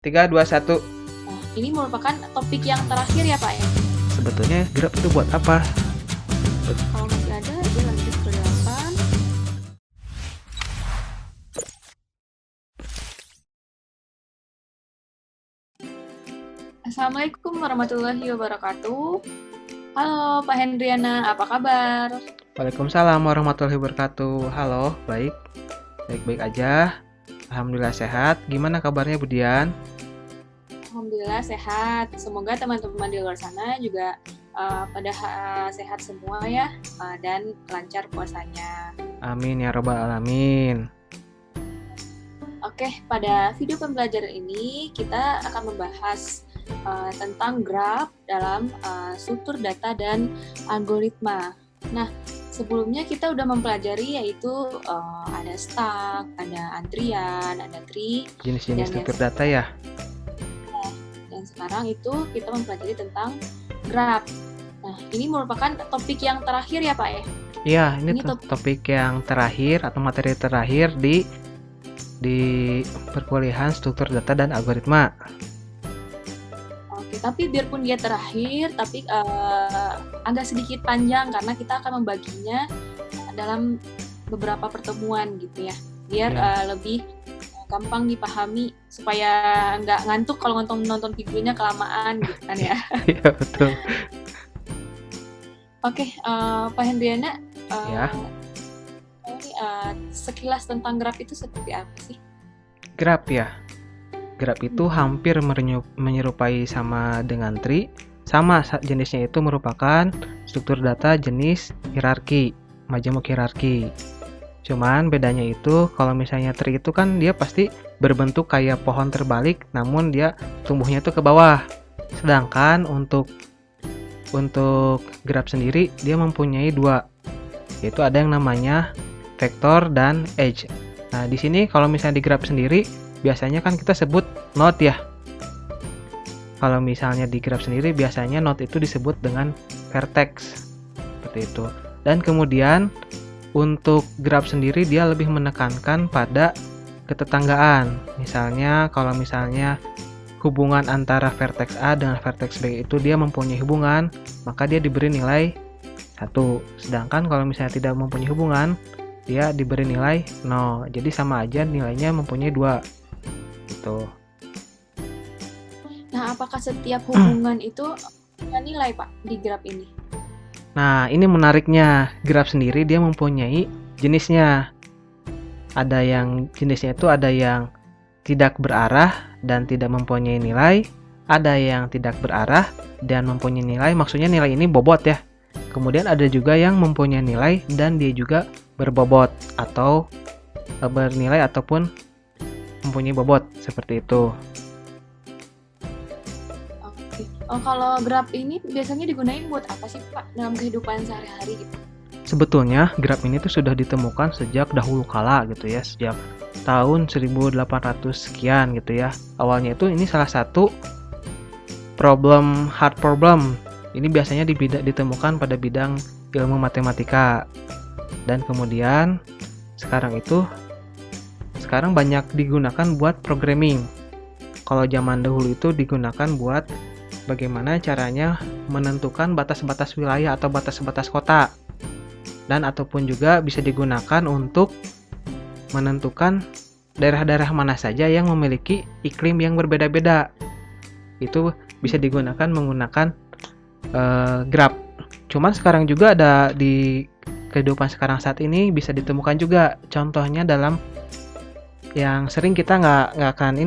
3, 2, 1. Nah, ini merupakan topik yang terakhir ya Pak ya? Sebetulnya Grab itu buat apa? Kalau masih ada, dia lanjut ke 8. Assalamualaikum warahmatullahi wabarakatuh. Halo Pak Hendriana, apa kabar? Waalaikumsalam warahmatullahi wabarakatuh. Halo, baik. Baik-baik aja. Alhamdulillah sehat. Gimana kabarnya Budian? Alhamdulillah sehat. Semoga teman-teman di luar sana juga pada sehat semua ya, dan lancar puasanya. Amin ya robbal alamin. Oke, pada video pembelajaran ini kita akan membahas tentang graph dalam struktur data dan algoritma. Nah, sebelumnya kita udah mempelajari yaitu ada stack, ada antrian, ada tree, Jenis-jenis struktur data ya? dan sekarang itu kita mempelajari tentang graph. Nah, ini merupakan topik yang terakhir ya Pak ya? Iya, ini Ini topik yang terakhir atau materi terakhir di perkuliahan struktur data dan algoritma. Oke, tapi biarpun dia terakhir, tapi agak sedikit panjang karena kita akan membaginya dalam beberapa pertemuan gitu ya, biar lebih gampang dipahami supaya nggak ngantuk kalau nonton videonya kelamaan gitu kan ya. Iya betul. Oke, Pak Hendriana, Ya. sekilas tentang graph itu seperti apa sih? Graph ya. Graph itu hampir menyerupai sama dengan tree. Sama jenisnya itu merupakan struktur data jenis hierarki, majemuk hierarki. Cuman bedanya itu kalau misalnya tree itu kan dia pasti berbentuk kayak pohon terbalik, namun dia tumbuhnya itu ke bawah. Sedangkan untuk graph sendiri dia mempunyai dua, yaitu ada yang namanya vektor dan edge. Nah, di sini kalau misalnya di graph sendiri biasanya kan kita sebut node ya. Kalau misalnya di graph sendiri biasanya node itu disebut dengan vertex. Seperti itu. Dan kemudian untuk graph sendiri dia lebih menekankan pada ketetanggaan. Misalnya kalau misalnya hubungan antara vertex A dengan vertex B itu dia mempunyai hubungan, maka dia diberi nilai 1. Sedangkan kalau misalnya tidak mempunyai hubungan, dia diberi nilai 0. Jadi sama aja nilainya mempunyai 2. Gitu. Nah, apakah setiap hubungan itu punya nilai Pak di graph ini? Nah, ini menariknya. Graph sendiri dia mempunyai jenisnya. Ada yang jenisnya itu ada yang tidak berarah dan tidak mempunyai nilai. Ada yang tidak berarah dan mempunyai nilai. Maksudnya nilai ini bobot ya. Kemudian ada juga yang mempunyai nilai dan dia juga berbobot atau bernilai ataupun mempunyai bobot, seperti itu. Oke. Kalau graph ini biasanya digunakan buat apa sih Pak dalam kehidupan sehari-hari gitu? Sebetulnya graph ini tuh sudah ditemukan sejak dahulu kala gitu ya, sejak tahun 1800 sekian gitu ya. Awalnya itu ini salah satu hard problem. Ini biasanya ditemukan pada bidang ilmu matematika. Dan kemudian sekarang banyak digunakan buat programming. Kalau zaman dahulu itu digunakan buat bagaimana caranya menentukan batas-batas wilayah atau batas-batas kota. Dan ataupun juga bisa digunakan untuk menentukan daerah-daerah mana saja yang memiliki iklim yang berbeda-beda. Itu bisa digunakan menggunakan graph. Cuman sekarang juga ada di kehidupan sekarang saat ini bisa ditemukan juga. Contohnya dalam yang sering kita nggak akan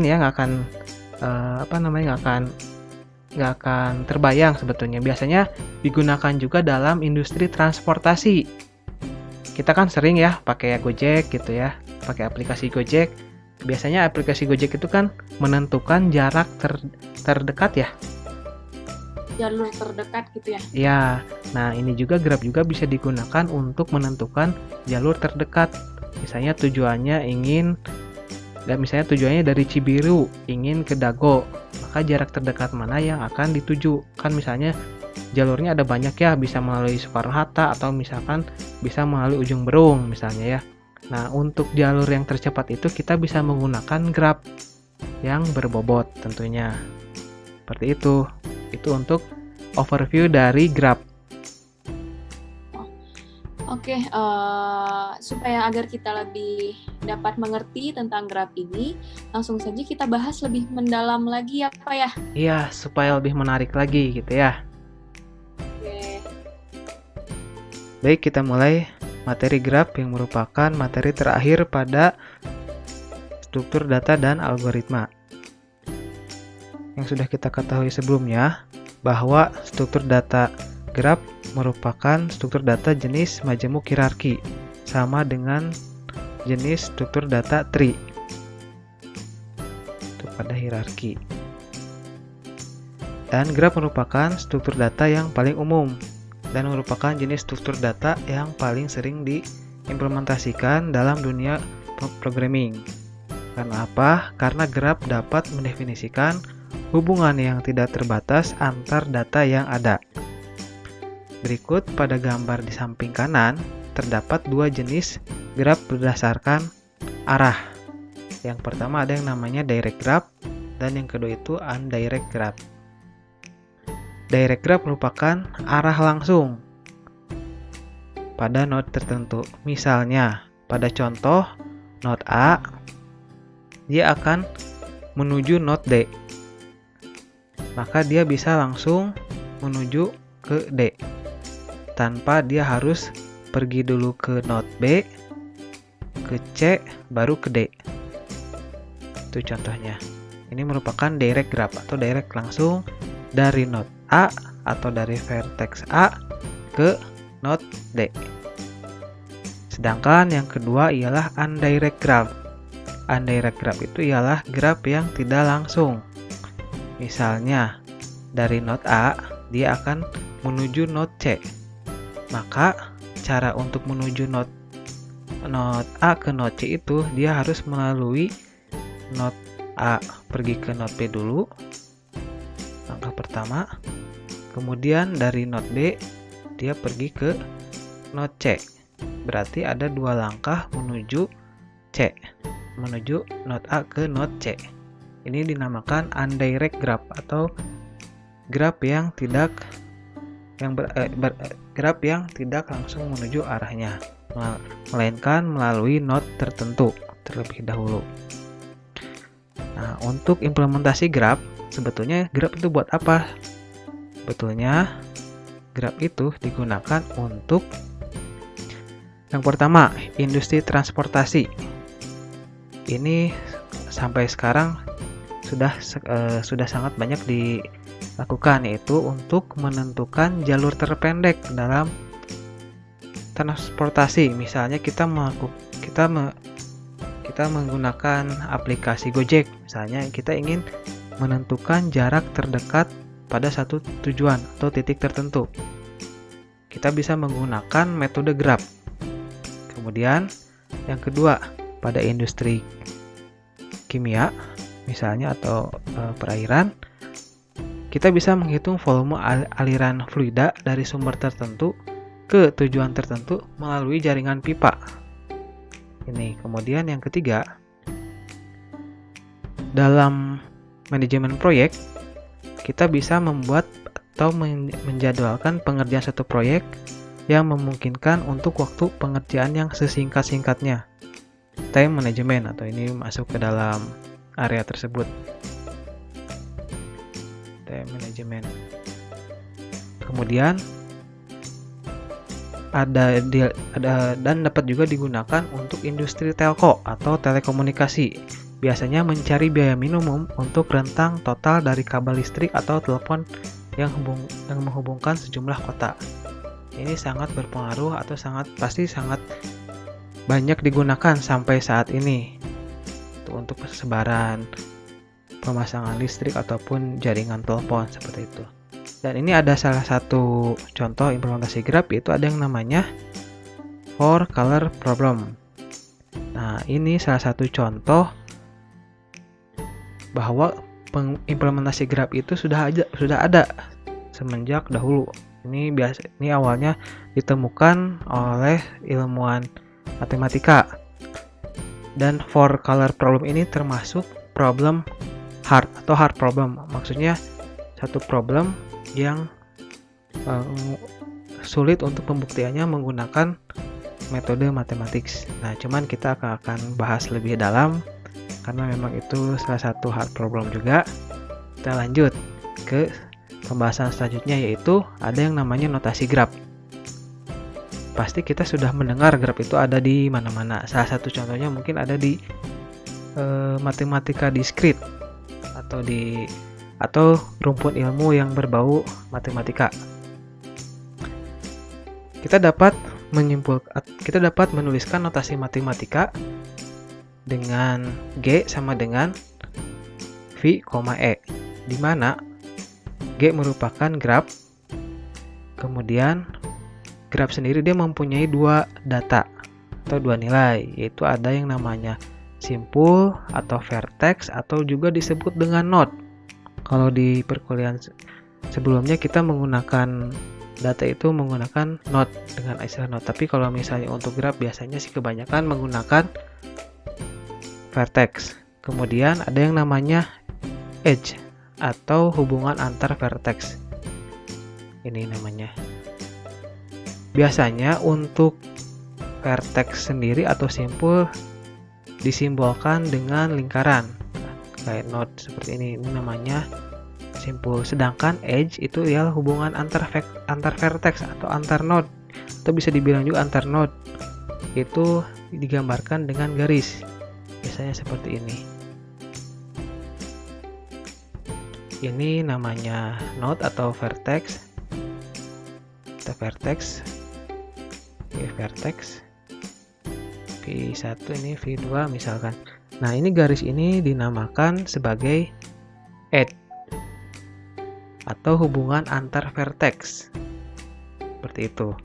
terbayang sebetulnya. Biasanya digunakan juga dalam industri transportasi. Kita kan sering ya pakai Gojek gitu ya, pakai aplikasi Gojek. Biasanya aplikasi Gojek itu kan menentukan jarak terdekat ya. Jalur terdekat gitu ya? Ya, nah ini juga graph juga bisa digunakan untuk menentukan jalur terdekat. Misalnya tujuannya dari Cibiru ingin ke Dago, maka jarak terdekat mana yang akan dituju. Kan misalnya jalurnya ada banyak ya, bisa melalui Soekarno-Hatta atau misalkan bisa melalui Ujung Berung misalnya ya. Nah, untuk jalur yang tercepat itu kita bisa menggunakan graph. yang berbobot tentunya. Seperti itu. Itu untuk overview dari graf. Oke, supaya agar kita lebih dapat mengerti tentang graf ini, langsung saja kita bahas lebih mendalam lagi ya Pak ya. Iya, supaya lebih menarik lagi gitu ya. Oke. Baik, kita mulai materi graf yang merupakan materi terakhir pada struktur data dan algoritma. Yang sudah kita ketahui sebelumnya, bahwa struktur data graf merupakan struktur data jenis majemuk hierarki, sama dengan jenis struktur data tree. Itu pada hierarki. Dan graf merupakan struktur data yang paling umum, dan merupakan jenis struktur data yang paling sering diimplementasikan dalam dunia programming. Karena apa? Karena graf dapat mendefinisikan hubungan yang tidak terbatas antar data yang ada. Berikut pada gambar di samping kanan, terdapat dua jenis graf berdasarkan arah. Yang pertama ada yang namanya direct graph, dan yang kedua itu indirect graph. Direct graph merupakan arah langsung pada node tertentu. Misalnya, pada contoh node A, dia akan menuju node D. Maka dia bisa langsung menuju ke D, tanpa dia harus pergi dulu ke node B, ke C, baru ke D. Itu contohnya. Ini merupakan direct graph atau direct langsung dari node A atau dari vertex A ke node D. Sedangkan yang kedua ialah indirect graph. Indirect graph itu ialah graf yang tidak langsung. Misalnya, dari node A, dia akan menuju node C. Maka, cara untuk menuju node A ke node C itu, dia harus melalui node A pergi ke node B dulu, langkah pertama. Kemudian dari node B, dia pergi ke node C. Berarti ada dua langkah menuju C, menuju node A ke node C. Ini dinamakan indirect graph atau graf yang tidak graf yang tidak langsung menuju arahnya, melainkan melalui node tertentu terlebih dahulu. Nah, untuk implementasi graf, sebetulnya graf itu buat apa? Sebetulnya graf itu digunakan untuk yang pertama, industri transportasi. Ini sampai sekarang sudah sangat banyak dilakukan, yaitu untuk menentukan jalur terpendek dalam transportasi. Misalnya kita menggunakan aplikasi Gojek, misalnya kita ingin menentukan jarak terdekat pada satu tujuan atau titik tertentu. Kita bisa menggunakan metode graf. Kemudian yang kedua, pada industri kimia misalnya atau perairan, kita bisa menghitung volume aliran fluida dari sumber tertentu ke tujuan tertentu melalui jaringan pipa. Ini. Kemudian yang ketiga, dalam manajemen proyek, kita bisa membuat atau menjadwalkan pengerjaan satu proyek yang memungkinkan untuk waktu pengerjaan yang sesingkat-singkatnya. Time management, atau ini masuk ke dalam area tersebut. Time management. Kemudian ada dan dapat juga digunakan untuk industri telco atau telekomunikasi. Biasanya mencari biaya minimum untuk rentang total dari kabel listrik atau telepon yang menghubungkan sejumlah kota. Ini sangat berpengaruh atau pasti sangat banyak digunakan sampai saat ini untuk persebaran pemasangan listrik ataupun jaringan telepon seperti itu. Dan ini ada salah satu contoh implementasi graf, yaitu ada yang namanya 4-color problem. Nah, ini salah satu contoh bahwa implementasi graf itu sudah ada semenjak dahulu. Ini awalnya ditemukan oleh ilmuwan matematika. Dan 4-color problem ini termasuk problem hard atau hard problem. Maksudnya satu problem yang sulit untuk pembuktiannya menggunakan metode matematik. Nah, cuman kita akan bahas lebih dalam karena memang itu salah satu hard problem juga. Kita lanjut ke pembahasan selanjutnya, yaitu ada yang namanya notasi graf. Pasti kita sudah mendengar graf itu ada di mana-mana. Salah satu contohnya mungkin ada di matematika diskrit atau rumpun ilmu yang berbau matematika. Kita dapat menuliskan notasi matematika dengan G sama dengan V, E, di mana G merupakan graf. Kemudian graf sendiri dia mempunyai dua data atau dua nilai, yaitu ada yang namanya simpul atau vertex atau juga disebut dengan node. Kalau di perkuliahan sebelumnya kita menggunakan data itu menggunakan node dengan istilah node. Tapi kalau misalnya untuk graf biasanya sih kebanyakan menggunakan vertex. Kemudian ada yang namanya edge atau hubungan antar vertex. Ini namanya. Biasanya untuk vertex sendiri atau simpul disimbolkan dengan lingkaran. Kayak node seperti ini namanya simpul. Sedangkan edge itu ya hubungan antar vertex atau antar node. Atau bisa dibilang juga antar node. Itu digambarkan dengan garis. Biasanya seperti ini. Ini namanya node atau vertex. Vertex V1 ini V2 misalkan. Nah, ini garis ini dinamakan sebagai edge atau hubungan antar vertex. Seperti itu.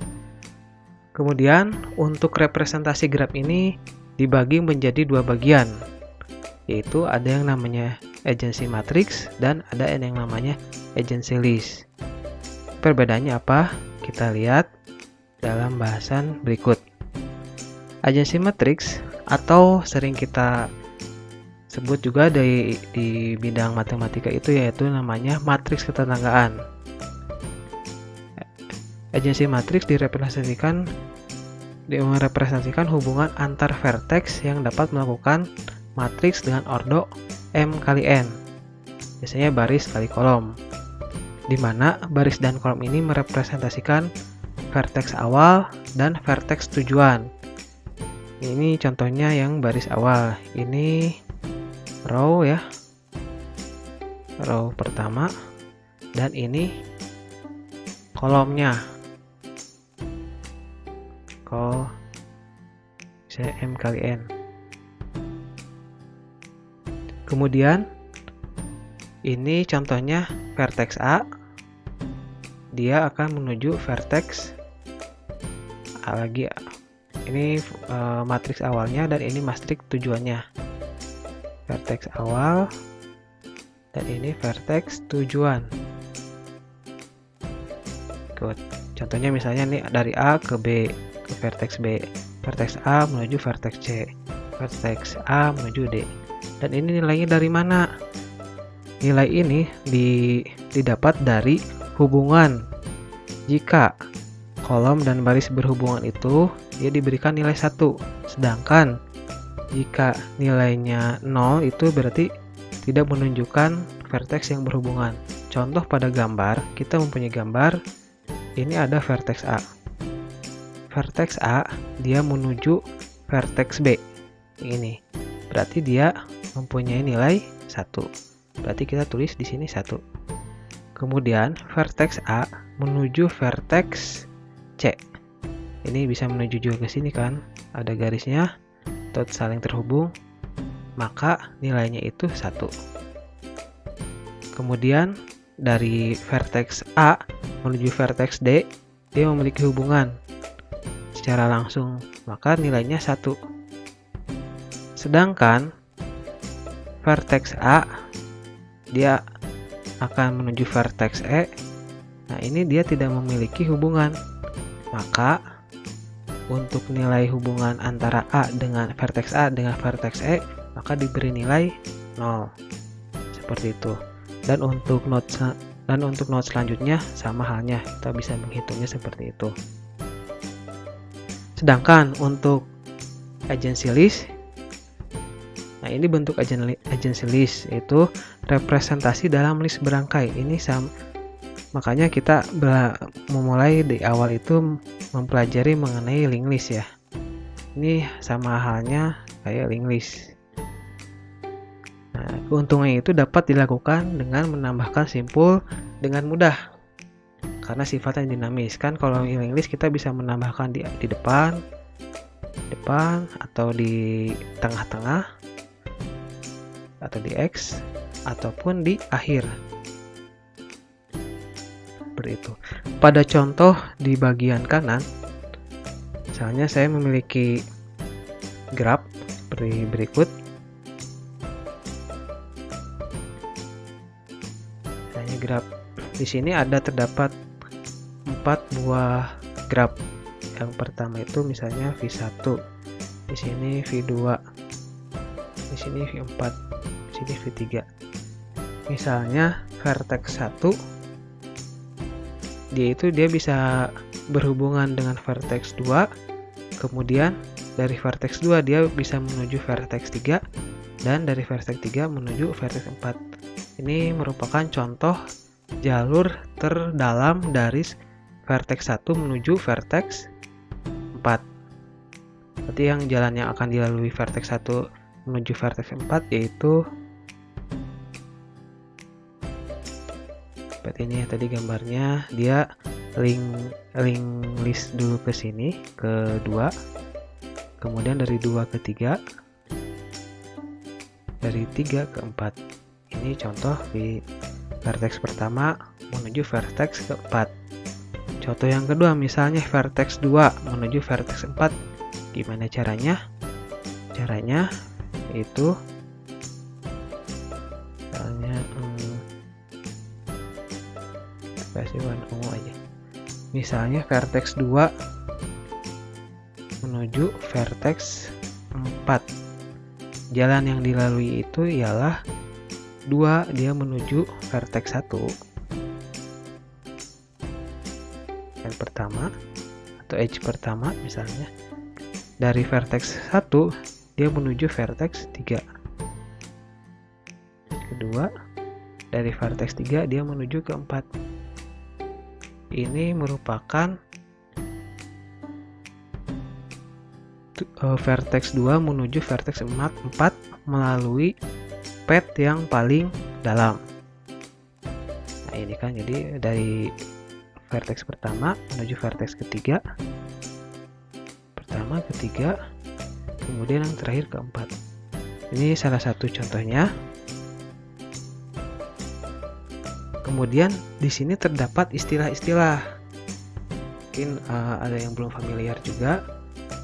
Kemudian untuk representasi graf ini dibagi menjadi dua bagian, yaitu ada yang namanya agency matrix dan ada yang namanya agency list. Perbedaannya apa? Kita lihat dalam bahasan berikut. Agency matrix atau sering kita sebut juga di bidang matematika itu yaitu namanya matriks ketetanggaan. Agency matrix merepresentasikan hubungan antar vertex yang dapat melakukan matriks dengan ordo M kali N. Biasanya baris kali kolom. Di mana baris dan kolom ini merepresentasikan vertex awal dan vertex tujuan. Ini contohnya yang baris awal. Ini row ya. Row pertama dan ini kolomnya. M kali N. Kemudian ini contohnya vertex A. Dia akan menuju vertex A lagi. Ini matriks awalnya dan ini matriks tujuannya. Vertex awal dan ini vertex tujuan. Good. Contohnya misalnya nih dari A ke B ke vertex B. Vertex A menuju vertex C. Vertex A menuju D. Dan ini nilainya dari mana? Nilai ini didapat dari hubungan. Jika kolom dan baris berhubungan itu, dia diberikan nilai 1. Sedangkan jika nilainya 0 itu berarti tidak menunjukkan vertex yang berhubungan. Contoh pada gambar, kita mempunyai gambar, ini ada vertex A. Vertex A, dia menuju vertex B. Ini. Berarti dia mempunyai nilai 1. Berarti kita tulis di sini 1. Kemudian vertex A menuju vertex C. Ini bisa menuju juga ke sini kan? Ada garisnya atau saling terhubung. Maka nilainya itu 1. Kemudian dari vertex A menuju vertex D, dia memiliki hubungan secara langsung, maka nilainya 1. Sedangkan vertex A dia akan menuju vertex E. Nah, ini dia tidak memiliki hubungan. Maka untuk nilai hubungan antara A dengan vertex E, maka diberi nilai 0. seperti itu. Dan untuk node selanjutnya sama halnya, kita bisa menghitungnya seperti itu. Sedangkan untuk agency list, nah ini bentuk agency list, itu representasi dalam list berangkai. Ini makanya kita memulai di awal itu mempelajari mengenai linked list ya. Ini sama halnya kayak linked list. Nah, keuntungan itu dapat dilakukan dengan menambahkan simpul dengan mudah karena sifatnya dinamis. Kan kalau linked list kita bisa menambahkan di depan atau di tengah-tengah atau di X ataupun di akhir. Seperti itu. Pada contoh di bagian kanan, misalnya saya memiliki graf seperti berikut. Misalnya graf di sini terdapat 4 buah graf. Yang pertama itu misalnya V1, di sini V2, di sini V4, di sini V3. Misalnya vertex 1 dia bisa berhubungan dengan vertex 2, kemudian dari vertex 2 dia bisa menuju vertex 3, dan dari vertex 3 menuju vertex 4. Ini merupakan contoh jalur terdalam dari vertex 1 menuju vertex 4. Berarti yang jalan yang akan dilalui vertex 1 menuju vertex 4 yaitu seperti ini ya, tadi gambarnya dia link list dulu ke sini ke 2, kemudian dari 2 ke 3, dari 3 ke 4. Ini contoh di vertex pertama menuju vertex ke 4. Contoh yang kedua misalnya vertex 2 menuju vertex 4. Gimana caranya? Caranya itu misalnya kasih warna ungu aja. Misalnya vertex 2 menuju vertex 4. Jalan yang dilalui itu ialah 2 dia menuju vertex 1. Yang pertama atau edge pertama misalnya. Dari vertex 1 dia menuju vertex 3. Kedua, dari vertex 3 dia menuju ke 4. Ini merupakan vertex 2 menuju vertex 4 melalui path yang paling dalam. Nah, ini kan jadi dari vertex pertama menuju vertex ketiga. Pertama, ketiga, kemudian yang terakhir keempat. Ini salah satu contohnya. Kemudian di sini terdapat istilah-istilah. Mungkin ada yang belum familiar juga,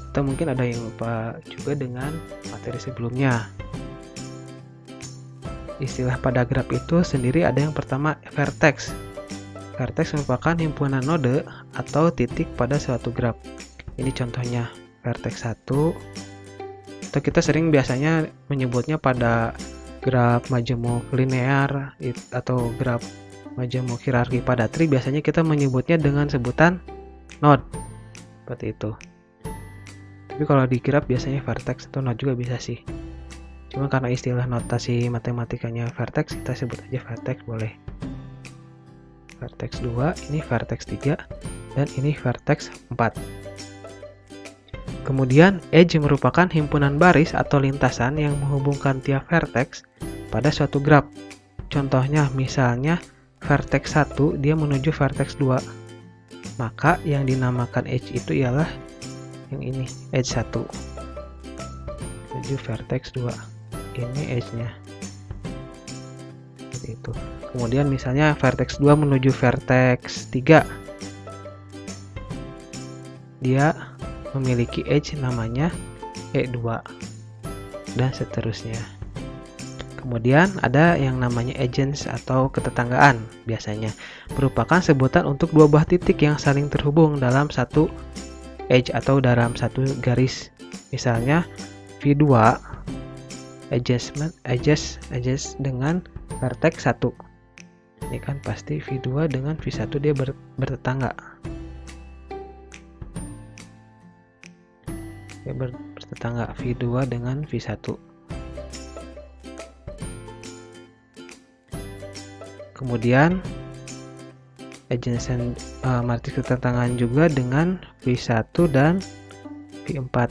atau mungkin ada yang lupa juga dengan materi sebelumnya. Istilah pada graf itu sendiri ada yang pertama vertex. Vertex merupakan himpunan node atau titik pada suatu graf. Ini contohnya vertex 1. Atau kita sering biasanya menyebutnya pada graf majemuk linear atau graf majemuk hierarki pada tree, biasanya kita menyebutnya dengan sebutan node. Seperti itu. Tapi kalau di graf biasanya vertex atau node juga bisa sih. Cuma karena istilah notasi matematikanya vertex, kita sebut aja vertex boleh. Vertex 2, ini vertex 3, dan ini vertex 4. Kemudian edge merupakan himpunan baris atau lintasan yang menghubungkan tiap vertex pada suatu graf. Contohnya misalnya vertex 1 dia menuju vertex 2. Maka yang dinamakan edge itu ialah yang ini, edge 1 menuju vertex 2. Ini edge-nya. Seperti itu. Kemudian misalnya vertex 2 menuju vertex 3. Dia memiliki edge namanya E2 dan seterusnya. Kemudian ada yang namanya agents atau ketetanggaan, biasanya merupakan sebutan untuk dua buah titik yang saling terhubung dalam satu edge atau dalam satu garis. Misalnya V2 adjust dengan vertex 1. Ini kan pasti V2 dengan V1 dia bertetangga. Dia bertetangga V2 dengan V1. Kemudian adjacent matriks ketetangan juga dengan V1 dan V4.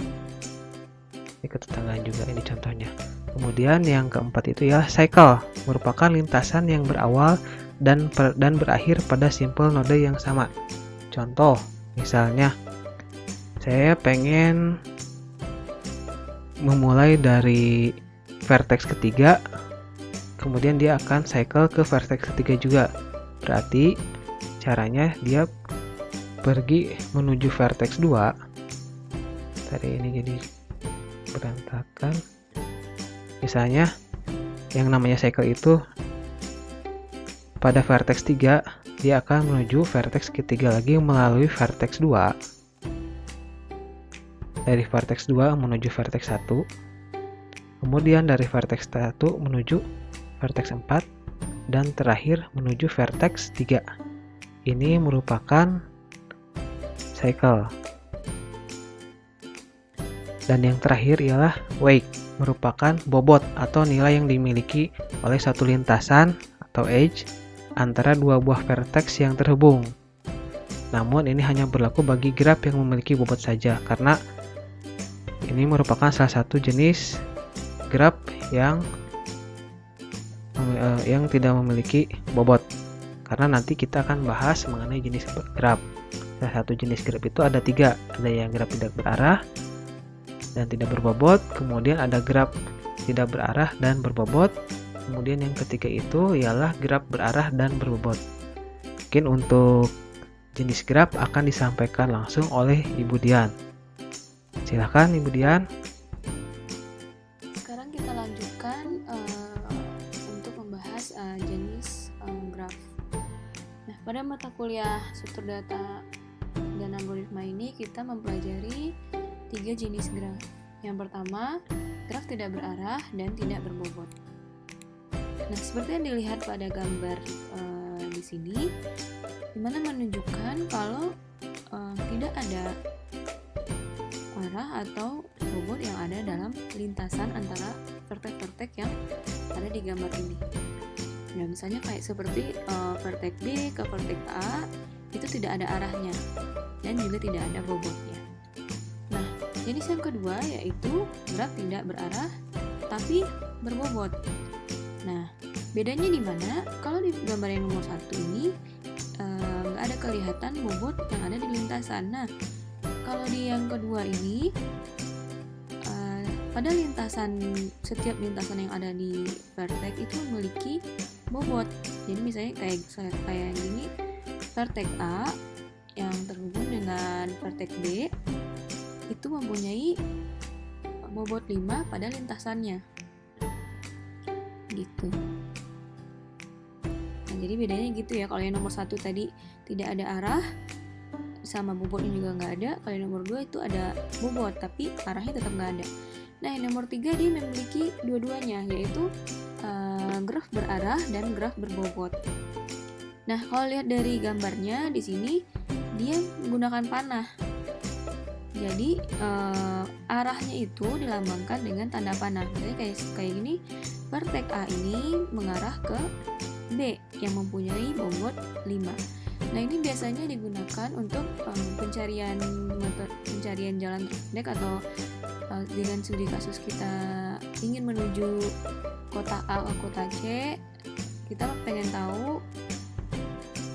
Ini ketetanggaan juga ini contohnya. Kemudian yang keempat itu ya cycle, merupakan lintasan yang berawal dan berakhir pada simpel node yang sama. Contoh, misalnya saya pengen memulai dari vertex ketiga, kemudian dia akan cycle ke vertex ketiga juga. Berarti caranya dia pergi menuju vertex 2. Tadi ini jadi berantakan. Misalnya yang namanya cycle itu pada vertex 3 dia akan menuju vertex ketiga lagi melalui vertex 2. Dari vertex 2 menuju vertex 1. Kemudian dari vertex 1 menuju vertex 4 dan terakhir menuju vertex 3. Ini merupakan cycle. Dan yang terakhir ialah weight, merupakan bobot atau nilai yang dimiliki oleh satu lintasan atau edge antara dua buah vertex yang terhubung. Namun ini hanya berlaku bagi graf yang memiliki bobot saja, karena ini merupakan salah satu jenis graf yang tidak memiliki bobot. Karena nanti kita akan bahas mengenai jenis graf. Salah satu jenis graf itu ada 3. Ada yang graf tidak berarah dan tidak berbobot, kemudian ada graf tidak berarah dan berbobot, kemudian yang ketiga itu ialah graf berarah dan berbobot. Mungkin untuk jenis graf akan disampaikan langsung oleh Ibu Dian. Silakan Ibu Dian. Sekarang kita lanjutkan untuk membahas jenis graf. Nah, pada mata kuliah struktur data dan algoritma ini kita mempelajari 3 jenis graf. Yang pertama, graf tidak berarah dan tidak berbobot. Nah, seperti yang dilihat pada gambar di sini, dimana menunjukkan kalau tidak ada arah atau bobot yang ada dalam lintasan antara vertex-vertex yang ada di gambar ini. Nah, misalnya kayak seperti vertex B ke vertex A itu tidak ada arahnya dan juga tidak ada bobotnya. Nah, jenis yang kedua yaitu graf tidak berarah tapi berbobot. Nah, bedanya di mana? Kalau di gambar yang nomor 1 ini nggak ada kelihatan bobot yang ada di lintasan. Nah, kalau di yang kedua ini pada setiap lintasan yang ada di vertex itu memiliki bobot. Jadi misalnya kayak gini, vertex A yang terhubung dengan vertex B itu mempunyai bobot 5 pada lintasannya. Gitu. Nah, jadi bedanya gitu ya. Kalau yang nomor 1 tadi tidak ada arah sama bobotnya juga nggak ada. Kalau yang nomor 2 itu ada bobot tapi arahnya tetap nggak ada. Nah, yang nomor 3 dia memiliki dua-duanya, yaitu graf berarah dan graf berbobot. Nah, kalau lihat dari gambarnya di sini dia menggunakan panah. Jadi arahnya itu dilambangkan dengan tanda panah. Jadi kayak gini, vertex A ini mengarah ke B yang mempunyai bobot 5. Nah, ini biasanya digunakan untuk pencarian jalan terpendek atau dengan studi kasus kita ingin menuju kota A ke kota C, kita pengen tahu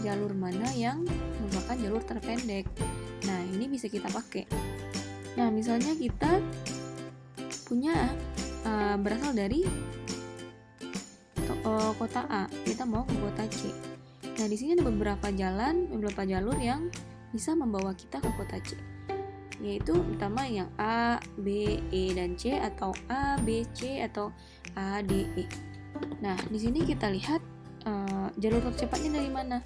jalur mana yang merupakan jalur terpendek. Nah, ini bisa kita pakai. Nah, misalnya kita punya berasal dari kota A, kita mau ke kota C. Nah, di sini ada beberapa jalur yang bisa membawa kita ke kota C, yaitu pertama yang A, B, E, dan C, atau A, B, C, atau A, D, E. Nah, di sini kita lihat jalur tercepatnya dari mana.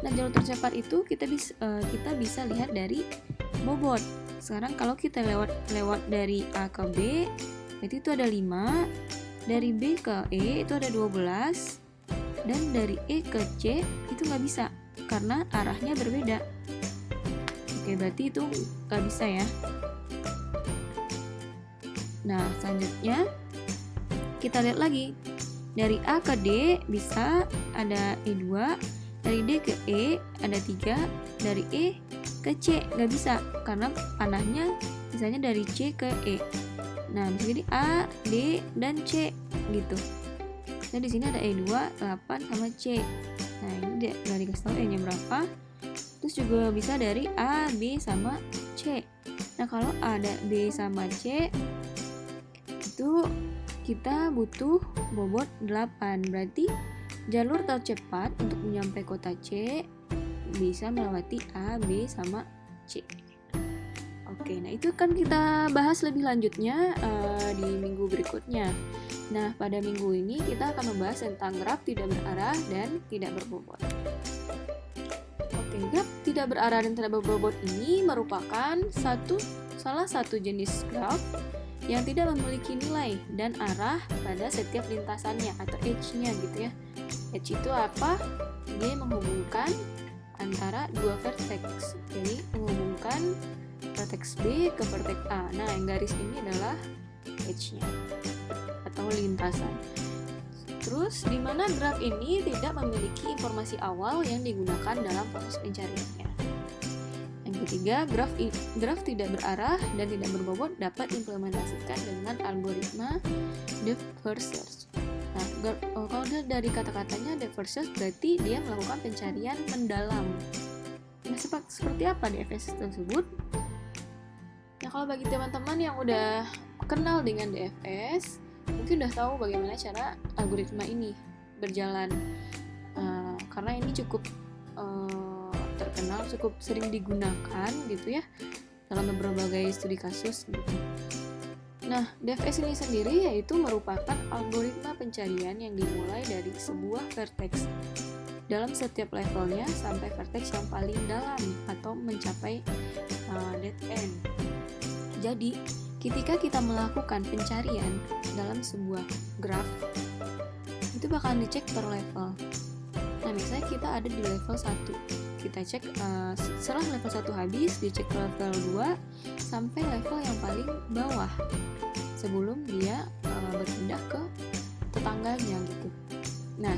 Nah, jalur tercepat itu kita bisa lihat dari bobot. Sekarang kalau kita lewat dari A ke B, berarti itu ada 5. dari B ke E itu ada 12, dan dari E ke C itu nggak bisa karena arahnya berbeda. Oke, berarti itu nggak bisa ya. Nah, selanjutnya kita lihat lagi. Dari A ke D bisa ada E2, dari D ke E ada 3, dari E ke C nggak bisa karena panahnya misalnya dari C ke E. Nah, bisa jadi A, D, dan C gitu. Nah, di sini ada E2, 8 sama C. Nah, ini dari kasih tahu E-nya berapa. Terus juga bisa dari A, B, sama C. Nah, kalau ada B sama C itu kita butuh bobot 8. Berarti jalur tercepat untuk menyampai kota C bisa melewati A, B, sama C. Oke, nah itu kan kita bahas lebih lanjutnya di minggu berikutnya. Nah, pada minggu ini kita akan membahas tentang graf tidak berarah dan tidak berbobot. Oke, graf tidak berarah dan tidak berbobot ini merupakan salah satu jenis graf yang tidak memiliki nilai dan arah pada setiap lintasannya atau edge-nya gitu ya. Edge itu apa? Dia menghubungkan antara dua vertex. Jadi menghubungkan vertex B ke vertex A. Nah, yang garis ini adalah edge-nya atau lintasan. Terus, di mana graf ini tidak memiliki informasi awal yang digunakan dalam proses pencariannya. Yang ketiga, graf tidak berarah dan tidak berbobot dapat diimplementasikan dengan algoritma depth first search. Nah, kalau dari kata-katanya depth first search berarti dia melakukan pencarian mendalam. Nah, seperti apa DFS tersebut? Nah, kalau bagi teman-teman yang udah kenal dengan DFS, mungkin udah tahu bagaimana cara algoritma ini berjalan. Karena ini cukup terkenal, cukup sering digunakan gitu ya dalam berbagai studi kasus gitu. Nah, DFS ini sendiri yaitu merupakan algoritma pencarian yang dimulai dari sebuah vertex dalam setiap levelnya sampai vertex yang paling dalam atau mencapai dead end. Jadi, ketika kita melakukan pencarian dalam sebuah graf, itu bakalan dicek per level. Nah, misalnya kita ada di level 1. Kita cek setelah level 1 habis, dicek ke level 2 sampai level yang paling bawah sebelum dia berpindah ke tetangganya gitu. Nah,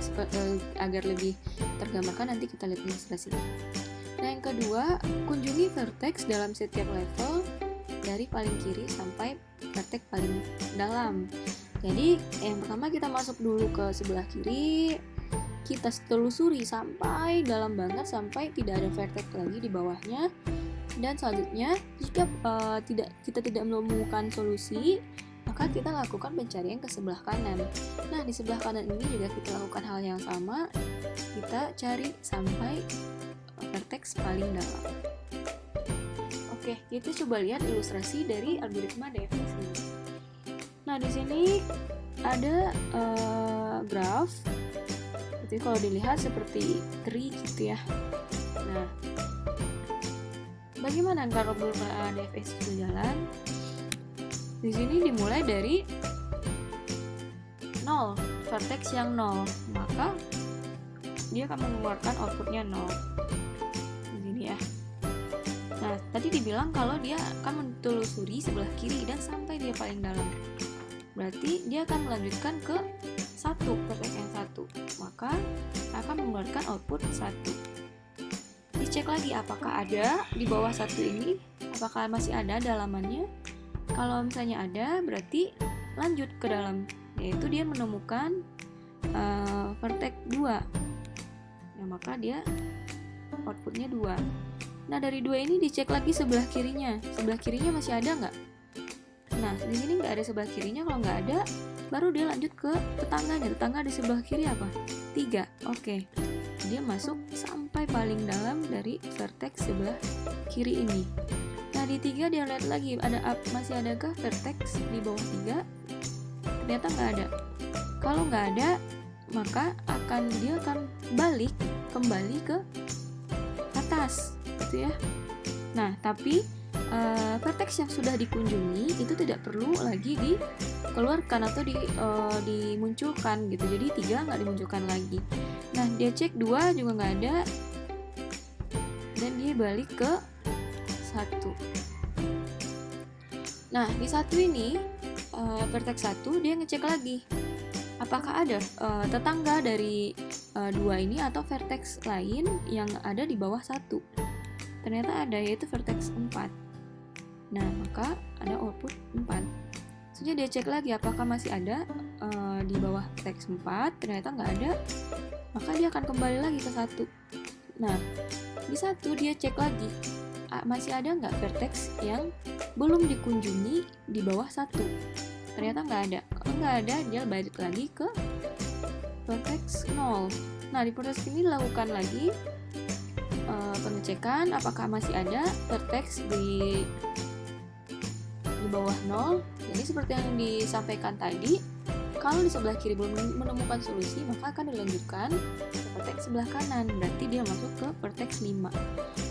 agar lebih tergambarkan nanti kita lihat ilustrasinya. Nah, yang kedua, kunjungi vertex dalam setiap level dari paling kiri sampai vertex paling dalam. Jadi, yang pertama kita masuk dulu ke sebelah kiri, kita telusuri sampai dalam banget sampai tidak ada vertex lagi di bawahnya. Dan selanjutnya, jika kita tidak menemukan solusi, maka kita lakukan pencarian ke sebelah kanan. Nah, di sebelah kanan ini juga kita lakukan hal yang sama. Kita cari sampai vertex paling dalam. Oke, kita coba lihat ilustrasi dari algoritma DFS ini. Nah, di sini ada graf. Jadi kalau dilihat seperti tree gitu ya. Nah, bagaimana kalau DFS itu jalan? Di sini dimulai dari 0, vertex yang 0, maka dia akan mengeluarkan outputnya 0. Di sini ya. Nah, tadi dibilang kalau dia akan mentelusuri sebelah kiri dan sampai dia paling dalam. Berarti dia akan melanjutkan ke 1, vertex yang 1, maka akan mengeluarkan output 1. Dicek lagi apakah ada di bawah 1 ini, apakah masih ada dalamannya. Kalau misalnya ada, berarti lanjut ke dalam, yaitu dia menemukan vertex 2. Nah, maka dia outputnya 2. Nah, dari 2 ini dicek lagi sebelah kirinya. Sebelah kirinya masih ada nggak? Nah, di sini nggak ada sebelah kirinya. Kalau nggak ada, baru dia lanjut ke tetangganya. Tetangga di sebelah kiri apa? 3. Oke. Dia masuk sampai paling dalam dari vertex sebelah kiri ini. Nah, di 3 dia lihat lagi masih adakah vertex di bawah 3? Ternyata nggak ada. Kalau nggak ada, maka dia akan kembali ke atas gitu ya. Nah, tapi vertex yang sudah dikunjungi itu tidak perlu lagi dikeluarkan atau dimunculkan gitu. Jadi 3 nggak dimunculkan lagi. Nah, dia cek 2 juga nggak ada, dan dia balik ke 1. Nah, di 1 ini vertex 1 dia ngecek lagi apakah ada tetangga dari 2 ini atau vertex lain yang ada di bawah 1. Ternyata ada, yaitu vertex 4. Nah, maka ada output 4. Selanjutnya dia cek lagi apakah masih ada di bawah vertex 4. Ternyata nggak ada, maka dia akan kembali lagi ke 1. Nah, di 1 dia cek lagi masih ada nggak vertex yang belum dikunjungi di bawah 1. Ternyata nggak ada. Kalau nggak ada, dia balik lagi ke vertex 0. Nah, di proses ini dilakukan lagi pengecekan apakah masih ada vertex di bawah 0. Jadi seperti yang disampaikan tadi, kalau di sebelah kiri belum menemukan solusi, maka akan dilanjutkan ke vertex sebelah kanan. Berarti dia masuk ke vertex 5.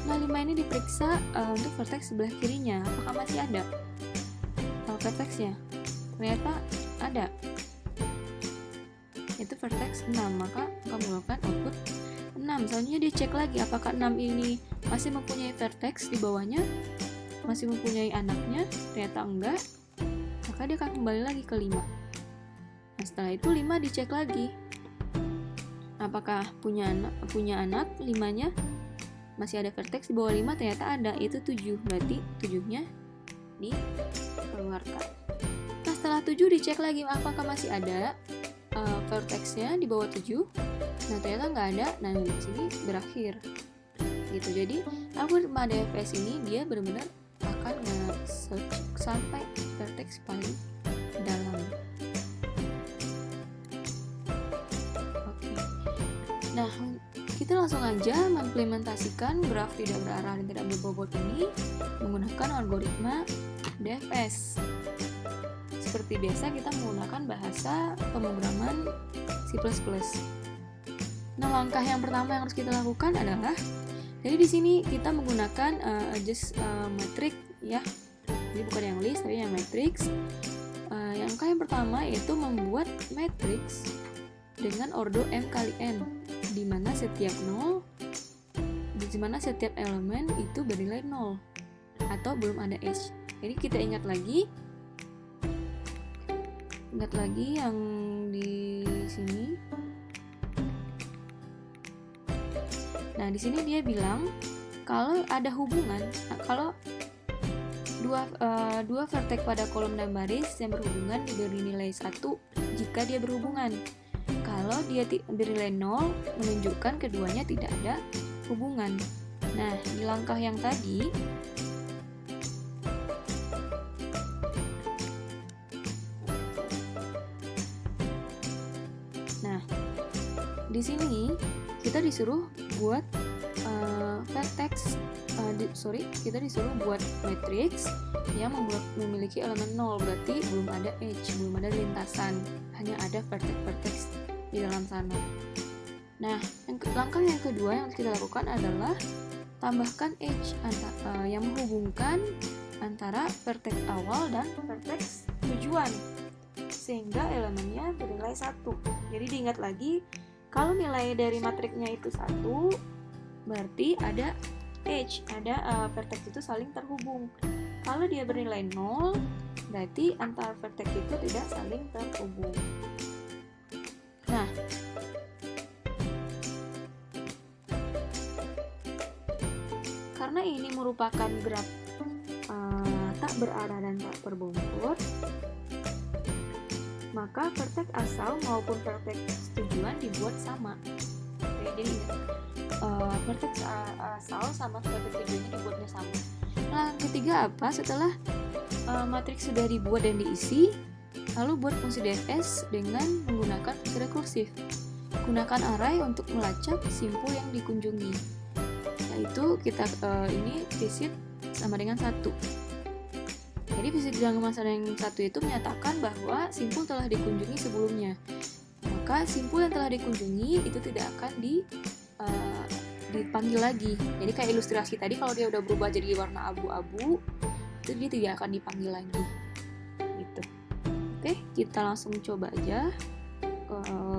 Nah, 5 ini diperiksa untuk vertex sebelah kirinya, apakah masih ada vertexnya. Ternyata ada, itu vertex 6, maka akan menggunakan output 6. Selanjutnya dia cek lagi apakah 6 ini masih mempunyai vertex di bawahnya, masih mempunyai anaknya. Ternyata enggak, maka dia akan kembali lagi ke 5. Nah, setelah itu 5 dicek lagi apakah punya anak 5-nya masih ada vertex di bawah 5. Ternyata ada, itu 7. Berarti 7-nya dikeluarkan. Nah, setelah 7 dicek lagi apakah masih ada vertexnya di bawah 7. Nah, ternyata nggak ada. Nah, di sini berakhir gitu. Jadi algoritma DFS ini dia benar-benar akan nge-search sampai vertex paling dalam. Oke. Nah, kita langsung aja mengimplementasikan graf tidak berarah dan tidak berbobot ini menggunakan algoritma DFS. Seperti biasa kita menggunakan bahasa pemrograman C++. Nah, langkah yang pertama yang harus kita lakukan adalah, jadi di sini kita menggunakan adjust matrix ya. Jadi bukan yang list tapi yang matrix. Langkah yang pertama yaitu membuat matrix dengan ordo m kali n, di mana setiap elemen itu bernilai 0 atau belum ada edge. Jadi kita ingat lagi yang di sini. Nah, di sini dia bilang kalau ada hubungan, kalau dua vertex pada kolom dan baris yang berhubungan diberi nilai 1 jika dia berhubungan. Kalau dia bernilai 0 menunjukkan keduanya tidak ada hubungan. Nah, di langkah yang tadi di sini kita disuruh buat kita disuruh buat matrix yang memiliki elemen 0, berarti belum ada edge, belum ada lintasan, hanya ada vertex di dalam sana. Nah, langkah yang kedua yang harus kita lakukan adalah tambahkan edge yang menghubungkan antara vertex awal dan vertex tujuan, sehingga elemennya bernilai 1. Jadi diingat lagi, kalau nilai dari matriksnya itu 1, berarti ada edge, ada vertex itu saling terhubung. Kalau dia bernilai 0, berarti antar vertex itu tidak saling terhubung. Nah, karena ini merupakan graf tak berarah dan tak berbobot, maka vertex asal maupun vertex tujuan dibuat sama. Oke, jadi vertex asal sama vertex tujuannya dibuatnya sama. Nah, ketiga apa? Setelah matriks sudah dibuat dan diisi, lalu buat fungsi DFS dengan menggunakan fungsi rekursif. Gunakan array untuk melacak simpul yang dikunjungi. Yaitu kita ini visit sama dengan 1. Jadi visit dengan masa yang 1 itu menyatakan bahwa simpul telah dikunjungi sebelumnya. Maka simpul yang telah dikunjungi itu tidak akan dipanggil lagi. Jadi kayak ilustrasi tadi, kalau dia udah berubah jadi warna abu-abu, itu dia tidak akan dipanggil lagi gitu. Oke, kita langsung coba aja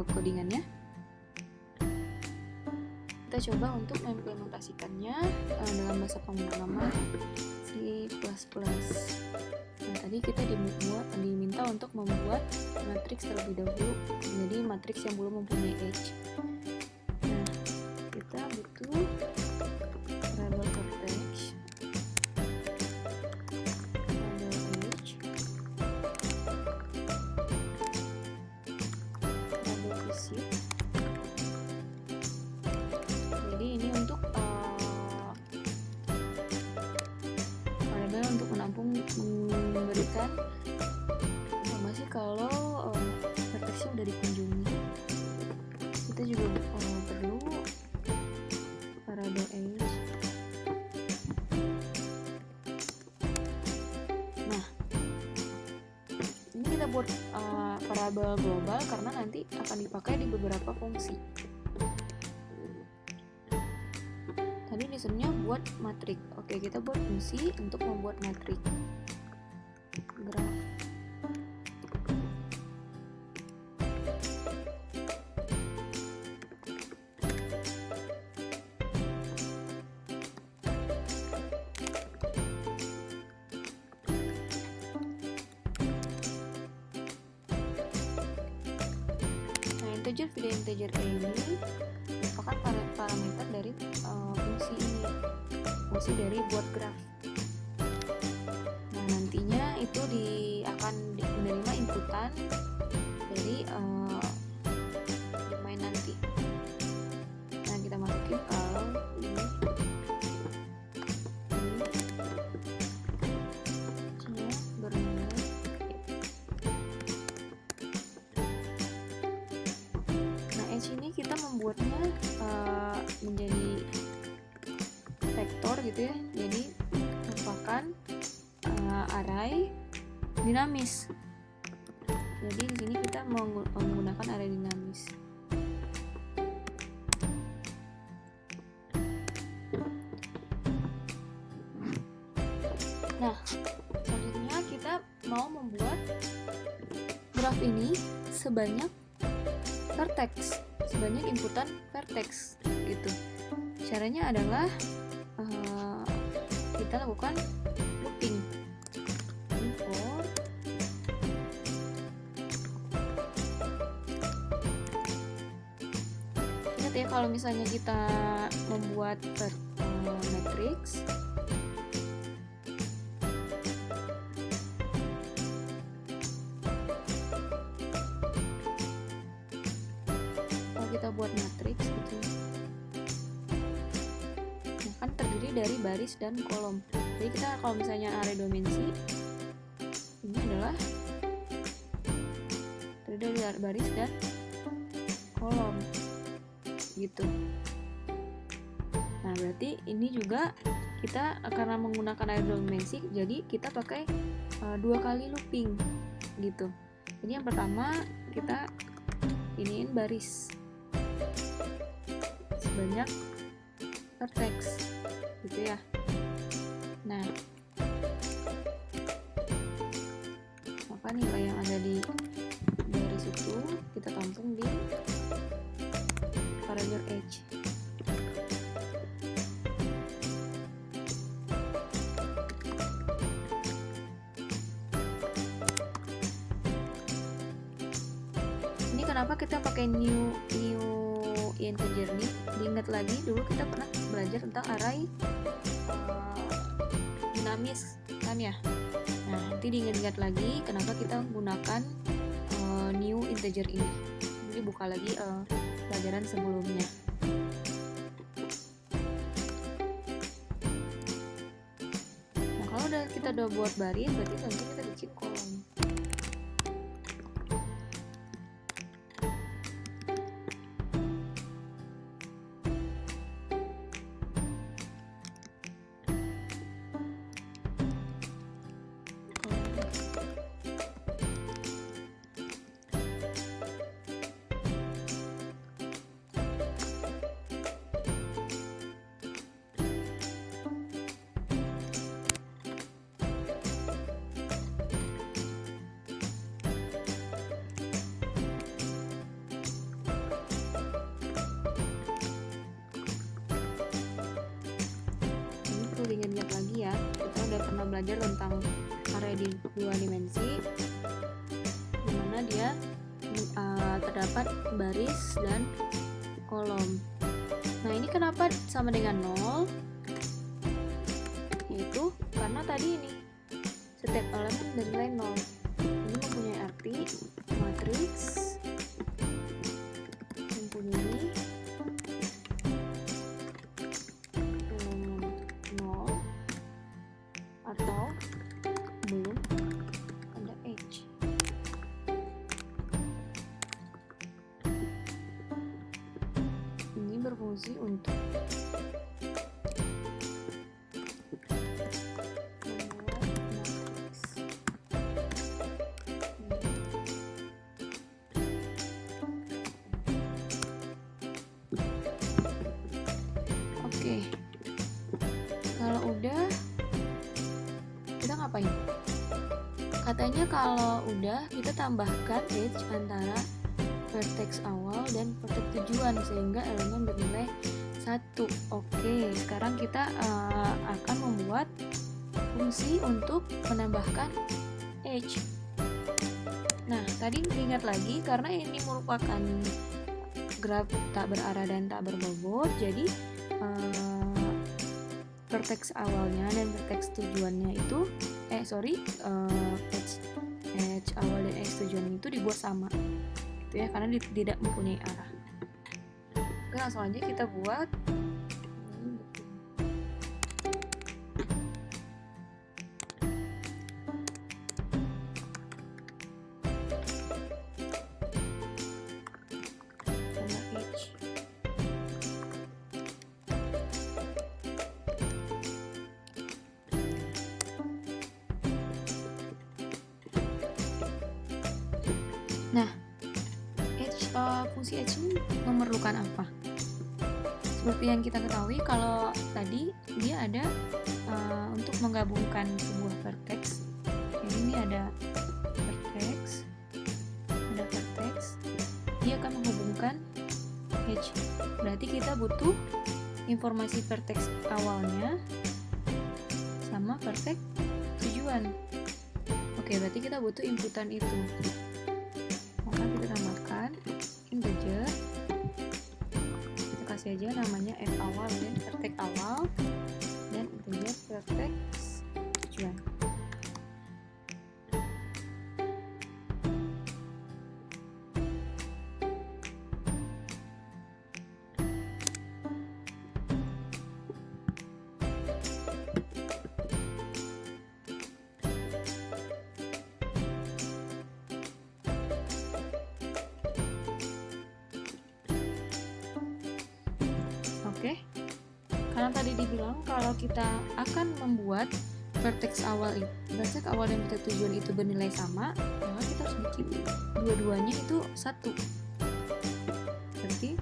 codingannya. Kita coba untuk mengimplementasikannya dalam bahasa pemrograman C++. Nah, tadi kita diminta untuk membuat matriks terlebih dahulu, jadi matriks yang belum mempunyai edge. Nah, kita butuh variable vertex, variable edge, variable visit. Jadi ini untuk variable untuk menampung, memberikan informasi kalau vertexnya udah dikunjungi. Kita juga perlu variable age. Nah, ini kita buat variable global karena nanti akan dipakai di beberapa fungsi. Tadi listennya buat matrik. Oke, kita buat fungsi untuk membuat matrik. Graph. Nah, integer video integer ini merupakan parameter dari fungsi ini, fungsi dari buat graph. Nah, nantinya itu akan menerima inputan dari domain nanti. Nah, kita masukin kalau ini bernilai ini kita membuatnya menjadi vektor gitu ya, jadi merupakan array dinamis. Jadi di sini kita menggunakan array dinamis. Nah, selanjutnya kita mau membuat graf ini sebanyak vertex, sebanyak inputan vertex gitu. Caranya adalah kita lakukan looping. Import ingat ya, kalau misalnya kita membuat matrix, kita buat matriks gitu. Nah, kan terdiri dari baris dan kolom. Jadi kita kalau misalnya array dimensi ini adalah terdiri dari baris dan kolom gitu. Nah, berarti ini juga kita karena menggunakan array dimensi, jadi kita pakai 2 kali looping gitu. Ini yang pertama kita iniin baris sebanyak vertex gitu ya. Nah, maka nilai yang ada di baris itu kita tampung di variable edge. Ini kenapa kita pakai new integer nih? Diingat lagi dulu kita pernah belajar tentang array dinamis kan ya. Nah, nanti diingat lagi kenapa kita menggunakan new integer ini. Jadi buka lagi pelajaran sebelumnya. Nah, kalau kita udah buat baris, berarti nanti kita bikin kolom. belajar tentang array di 2 dimensi, di mana dia terdapat baris dan kolom. Nah, ini kenapa sama dengan 0? Yaitu karena tadi ini setiap elemen bernilai 0. Ini mempunyai arti matriks mempunyai elemen 0 atau belum ada edge. Ini berfungsi untuk Oke, kalau udah kita ngapain? Katanya kalau udah kita tambahkan edge antara vertex awal dan vertex tujuan sehingga elemen bernilai 1. Oke, sekarang kita akan membuat fungsi untuk menambahkan edge. Nah, tadi ingat lagi karena ini merupakan graf tak berarah dan tak berbobot, jadi vertex awalnya dan vertex tujuannya itu edge awal dan edge tujuannya itu dibuat sama gitu ya, karena tidak mempunyai arah. Oke, langsung aja kita buat. Nah, fungsi edge ini memerlukan apa? Seperti yang kita ketahui, kalau tadi dia ada untuk menggabungkan sebuah vertex. Jadi ini ada vertex, dia akan menghubungkan edge. Berarti kita butuh informasi vertex awalnya sama vertex tujuan. Oke, berarti kita butuh inputan itu. Maka kita tambahkan integer, kita kasih aja namanya f awal dan vertex awal, dan integer vertex tujuan. Oke, karena tadi dibilang kalau kita akan membuat vertex awal dan vertex tujuan itu bernilai sama, maka kita harus bikin dua-duanya itu 1. Berarti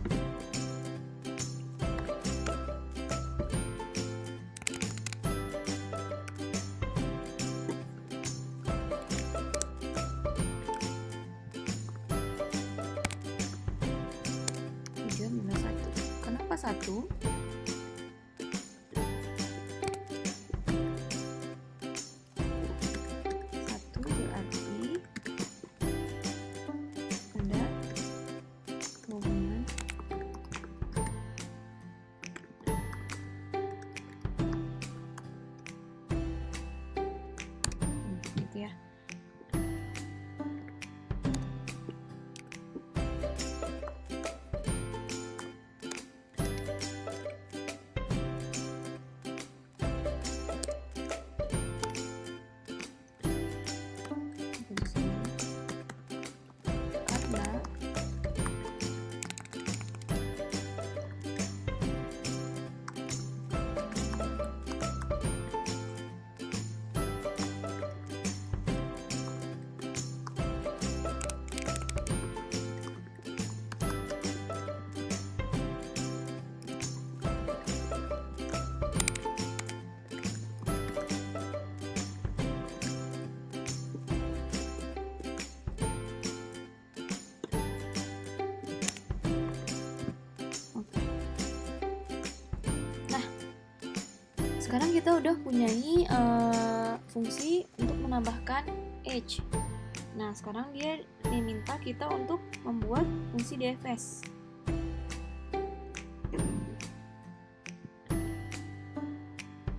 tujuan bernilai 1. Kenapa 1? Ya. sekarang kita udah punyai fungsi untuk menambahkan edge. Nah, sekarang dia minta kita untuk membuat fungsi DFS.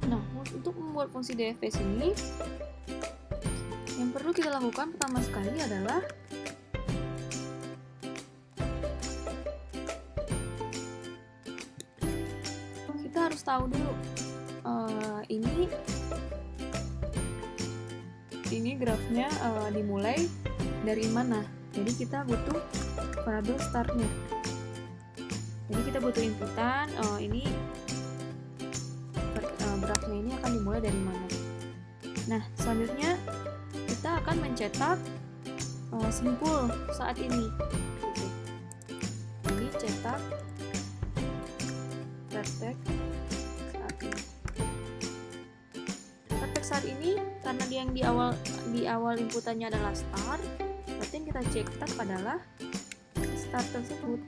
Nah, untuk membuat fungsi DFS ini, yang perlu kita lakukan pertama sekali adalah kita harus tahu dulu ini grafnya dimulai dari mana. Jadi kita butuh variabel startnya. Jadi kita butuh inputan ini grafnya ini akan dimulai dari mana. Nah, selanjutnya kita akan mencetak simpul saat ini. Jadi cetak vertex saat ini karena dia yang di awal inputannya adalah start, berarti yang kita cetak adalah start tersebut.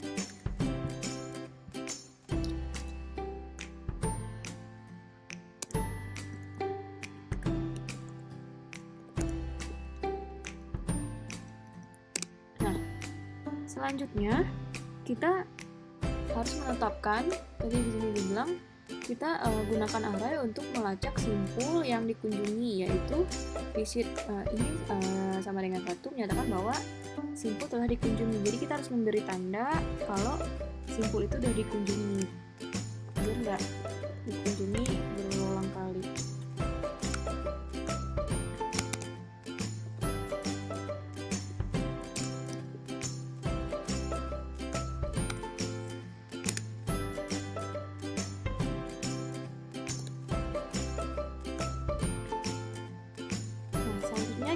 Nah, selanjutnya kita harus menetapkan, tadi di sini dibilang kita gunakan array untuk melacak simpul yang dikunjungi, yaitu visit ini sama dengan satu menyatakan bahwa simpul telah dikunjungi. Jadi kita harus memberi tanda kalau simpul itu sudah dikunjungi, biar nggak dikunjungi berulang kali.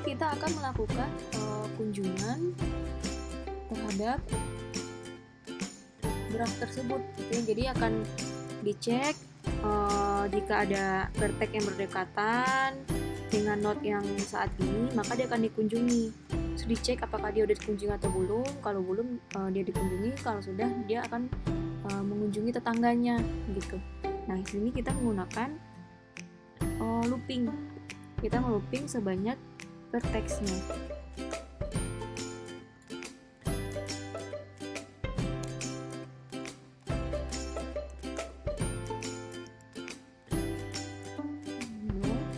Kita akan melakukan kunjungan terhadap graf tersebut. Jadi akan dicek jika ada vertex yang berdekatan dengan node yang saat ini, maka dia akan dikunjungi. Terus dicek apakah dia udah dikunjungi atau belum. Kalau belum dia dikunjungi, kalau sudah dia akan mengunjungi tetangganya gitu. Nah, di sini kita menggunakan looping. Kita nge-looping sebanyak vertexnya.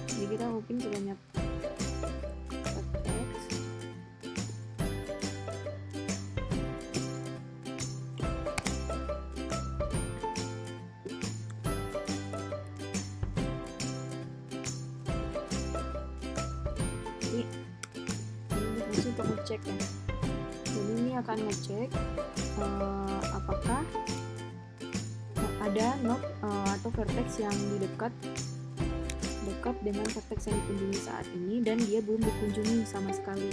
Jadi kita looping sebanyak vertex. Jadi ini fungsi untuk ngecek ya. Jadi ini akan ngecek apakah ada node atau vertex yang dekat dengan vertex yang dikunjungi saat ini dan dia belum dikunjungi sama sekali.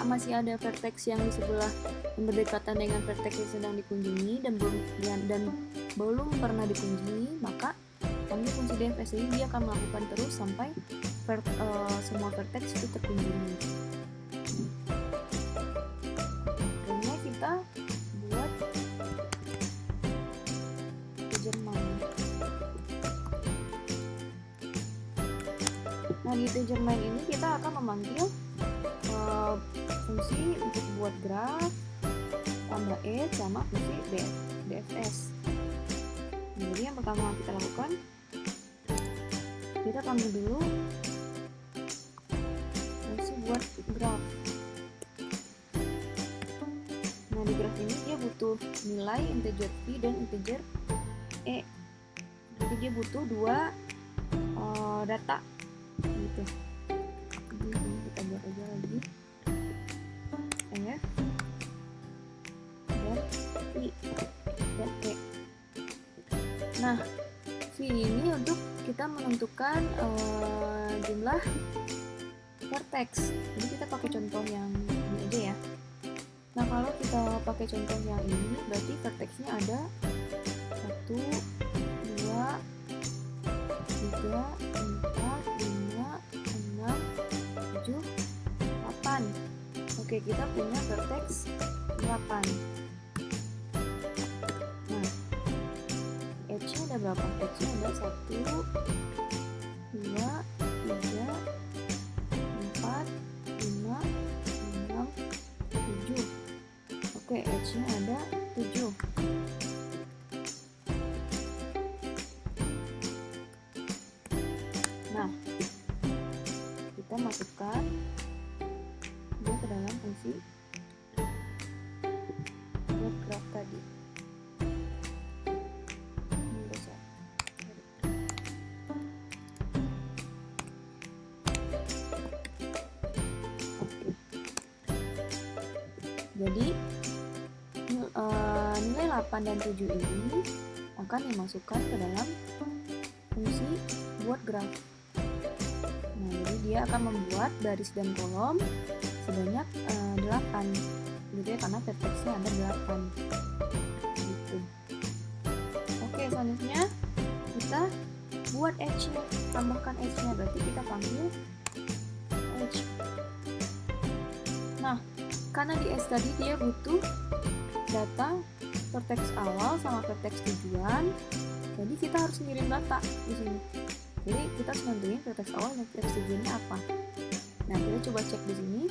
masih ada vertex yang di sebelah yang berdekatan dengan vertex yang sedang dikunjungi dan belum pernah dikunjungi, maka panggil fungsi dfs. Jadi dia akan melakukan terus sampai semua vertex itu terkunjungi. Akhirnya kita buat integer main. Nah, di integer main ini kita akan memanggil fungsi untuk buat graf tambah sama fungsi dfs. Jadi yang pertama kita lakukan, kita panggil dulu fungsi buat graf. Nah, di graf ini dia butuh nilai integer v dan integer e. Jadi dia butuh dua data gitu. Jadi kita buat aja lagi f dan i dan e. Nah, v ini untuk kita menentukan jumlah vertex. Jadi kita pakai contoh yang ini aja ya. Nah, kalau kita pakai contoh yang ini, berarti vertexnya ada 1, 2, 3, 4, 5, 6, 7, 8. Oke, kita punya vertex 8. Nah, edge-nya ada berapa? Edge-nya ada 1, 2, 3, 4, 5, 6, 7. Oke, edge-nya ada 7. Nah, kita masukkan dia ke dalam fungsi buat graf tadi. Ini besar. Oke. Jadi nilai 8 dan 7 ini akan dimasukkan ke dalam fungsi buat graf. Nah, jadi dia akan membuat baris dan kolom sebanyak 8 gitu ya, karena vertexnya ada 8 gitu. Oke, selanjutnya kita buat edge-nya, tambahkan edge-nya, berarti kita panggil edge. Nah, karena di edge tadi dia butuh data vertex awal sama vertex tujuan, jadi kita harus ngirim data di sini. Jadi kita harus nentuin vertex awal dan vertex tujuannya apa. Nah, kita coba cek di sini.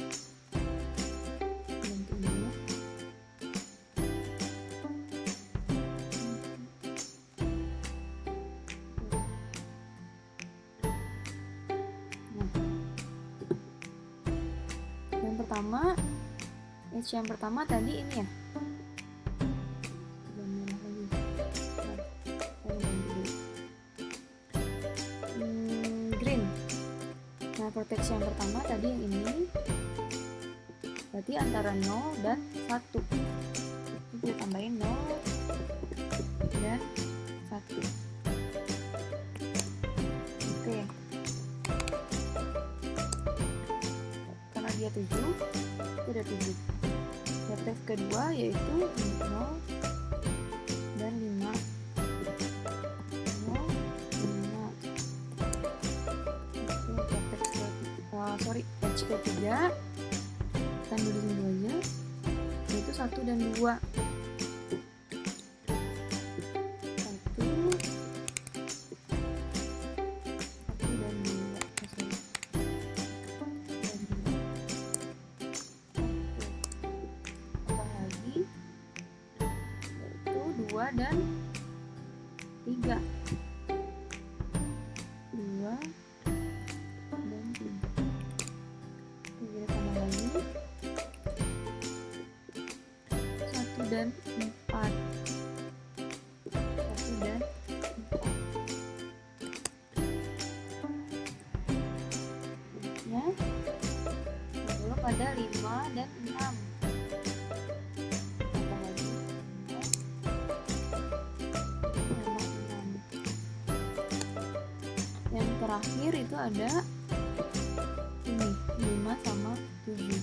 Edge yang pertama tadi ini ya, green. Nah, vertex yang pertama tadi yang ini berarti antara 0 dan 1. Kita tambahin 0 dan 1. Oke, karena dia 7, itu ada 7. Vertex kedua yaitu 0 dan 5. 0, 5. Oke, vertex edge ketiga kita ambil di sini aja, yaitu 1 dan 2. 1 dan 2. Dan 3. 2 dan 3. Kita tambah lagi 1 dan 4. 1 dan 4. Berikutnya belum pada 5 dan 6. Terakhir itu ada ini 5 sama 7.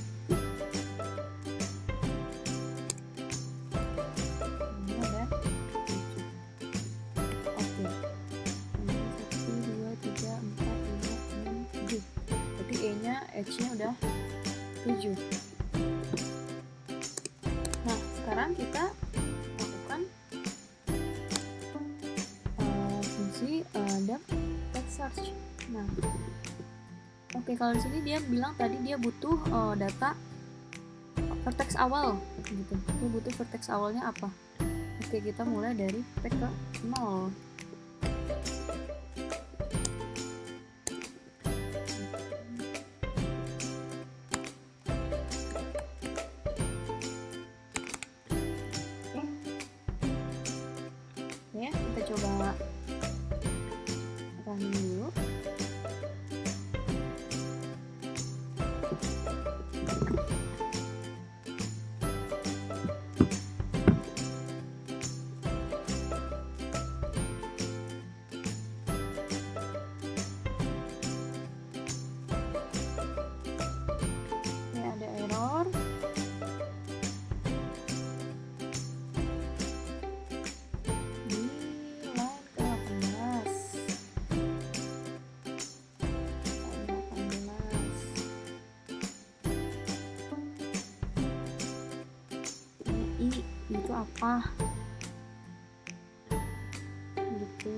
H-nya udah 7. Nah, sekarang kita lakukan fungsi depth text search. Nah, oke, kalau di sini dia bilang tadi dia butuh data vertex awal gitu. Dia butuh vertex awalnya apa? Oke, kita mulai dari vertex ke 0. Oke, kita coba running dulu. Itu apa gitu.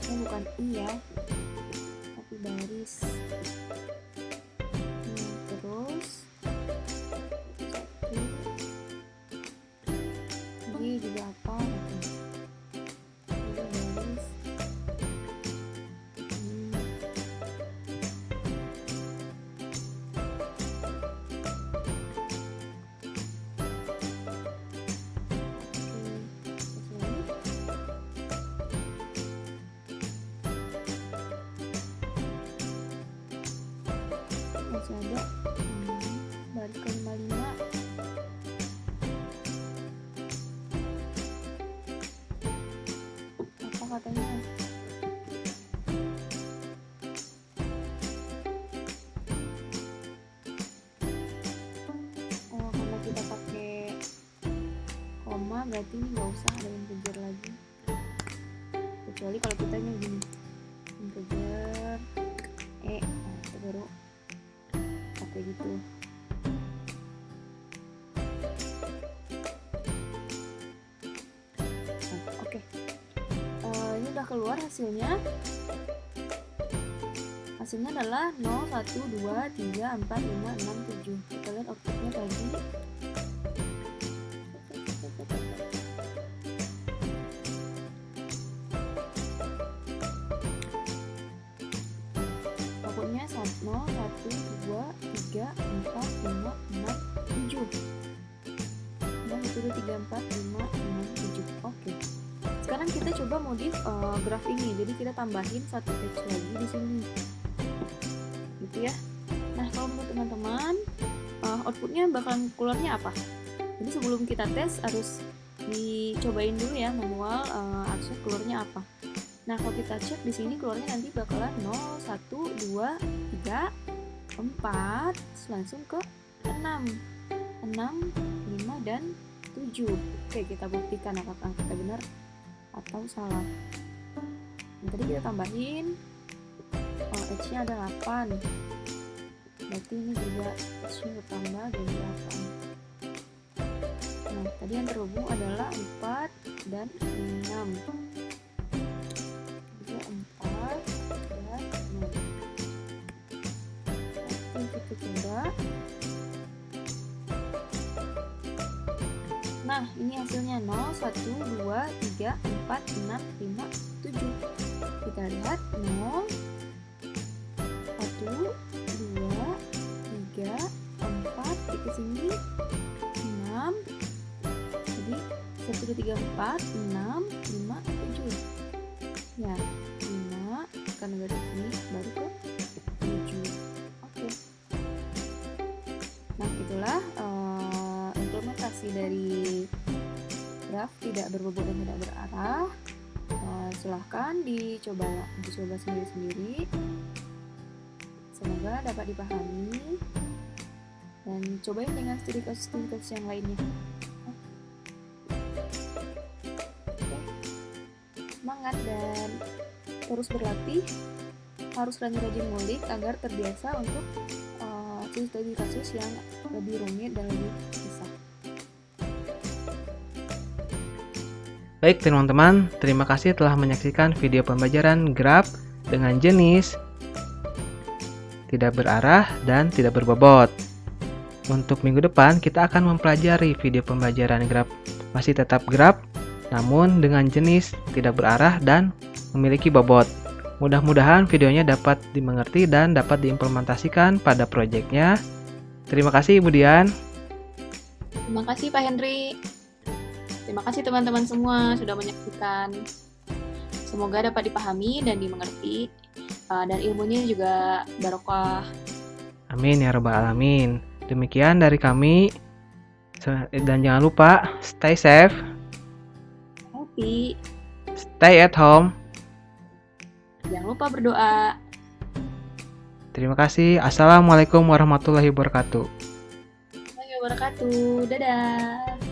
Ini bukan I ya, tapi baris. Terus G juga apa gitu. Baris. Masih ada baris ke 55. Apa katanya? Oh, karena kita pakai koma berarti ini nggak usah ada integer lagi, kecuali kalau kita gini integer nah, itu baru pakai gitu. Oke. Ini udah keluar hasilnya. Hasilnya adalah 0, 1, 2, 3, 4, 5, 6, 7. Kita lihat outputnya tadi. Outputnya 0, 1, 2, 3, 4, 5, 6, 7. Dan itu 3, 4, 5, 6, 7. Oke. Sekarang kita coba modif graf ini. Jadi kita tambahin satu page lagi di sini. Gitu ya. Nah, kalau menurut teman-teman, outputnya bakalan keluarnya apa? Jadi sebelum kita tes harus dicobain dulu ya manual harusnya keluarnya apa. Nah, kalau kita cek di sini keluarnya nanti bakalan 0, 1, 2, 3, 4, langsung ke 6, 5, dan 7. Oke, kita buktikan apakah kita benar atau salah. Nah, tadi kita tambahin H-nya ada 8. Berarti ini juga H-nya bertambah jadi 8. Nah, tadi yang terhubung adalah 4 dan 6. Juga 4 dan 6. Oke, kita coba. Nah, ini hasilnya 0, 1, 2, 3, 4, 6, 5, 7. Kita lihat 0, 1, 2, 3, 4, ke sini 6. Jadi 1, 2, 3, 4, 6, 5, 7. Ya, 5 karena dari sini baru ke 7. Oke. Nah, itulah implementasi dari graf tidak berbobot dan tidak berarah. Silahkan dicoba sendiri-sendiri. Semoga dapat dipahami dan cobain dengan studi kasus yang lainnya. semangat dan terus berlatih, harus rajin-rajin ngulik agar terbiasa untuk studi kasus yang lebih rumit dan lebih susah. Baik teman-teman, terima kasih telah menyaksikan video pembelajaran graf dengan jenis tidak berarah dan tidak berbobot. Untuk minggu depan kita akan mempelajari video pembelajaran graf masih tetap graf, namun dengan jenis tidak berarah dan memiliki bobot. Mudah-mudahan videonya dapat dimengerti dan dapat diimplementasikan pada proyeknya. Terima kasih Ibu Dian. Terima kasih Pak Henry. Terima kasih teman-teman semua sudah menyaksikan. Semoga dapat dipahami dan dimengerti, dan ilmunya juga barokah. Amin ya rabbal alamin. Demikian dari kami. Dan jangan lupa stay safe, Happy. stay at home. Jangan lupa berdoa. Terima kasih. Assalamualaikum warahmatullahi wabarakatuh. Warahmatullahi wabarakatuh. Dadah.